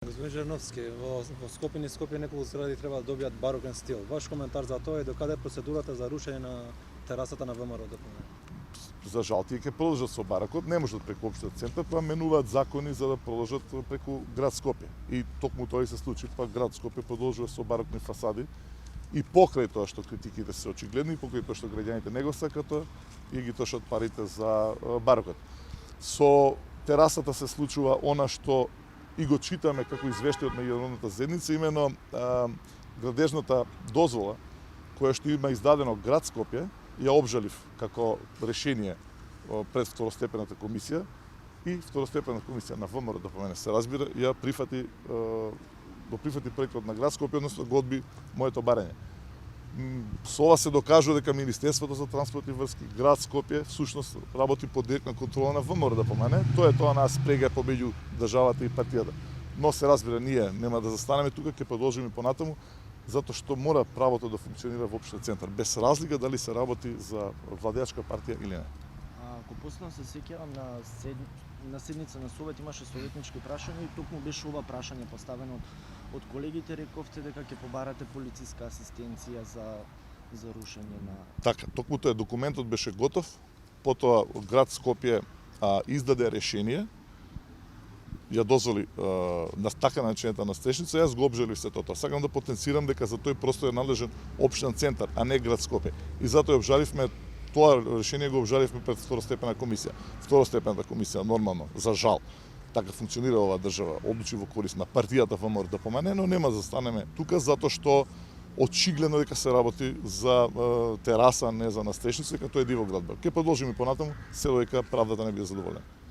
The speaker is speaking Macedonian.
Господин Жерновски, во Скопје неколку згради треба да добијат барокен стил. Ваш коментар за тоа е докаде е процедурата за рушење на терасата на ВМРО ДПМН? За жал, тие ќе продолжат со баракот, не можат преку општиот центар, па менуваат закони за да продолжат преку град Скопје. И токму тоа и се случи, па град Скопје продолжува со барокни фасади и покрај тоа што критиките се очигледни, покрај тоа што граѓаните не го сакат, и ги трошат парите за барокот. Со терасата се случува она што и го читаме како извештај од меѓународната заедница, имено градежната дозвола која што има издадено град Скопје, ја обжалив како решение пред второстепената комисија и второстепената комисија на ВМРО ДПМН се разбира, ја прифати проектот на град Скопје, односно го одби моето барање. Со ова се докажува дека Министерството за транспорт и врски, град Скопје, всушност работи под директна контрола на ВМРО ДПМН. Тоа е тоа нас спрега помеѓу државата и партијата. Но се разбира, ние нема да застанеме тука, ќе продолжиме понатаму, затоа што мора правото да функционира во општиот центар, без разлика дали се работи за владеачка партија или не. Ако постојано се сеќавам на седница на Совет имаше советнички прашања и токму беше ова прашање поставено од колегите, рековте дека ќе побарате полициска асистенција за рушење на... Така, токму тоа документот беше готов, потоа град Скопје издаде решение, ја дозволи на така начинета настрешница, јас го обжалив се тоа. Сакам да потенцирам дека за тој простор е надлежен општин центар, а не град Скопје. И затоа обжаливме тоа решение, го обжаливме пред второстепена комисија. Второстепената комисија нормално, за жал, така функционира оваа држава, одлучи во корист на партијата ВМРО ДПМН, но нема да застанеме тука затоа што очигледно дека се работи за тераса, не за настрешница, дека тоа е диво градба. Ќе продолжиме понатаму, се додека правдата не биде задоволена.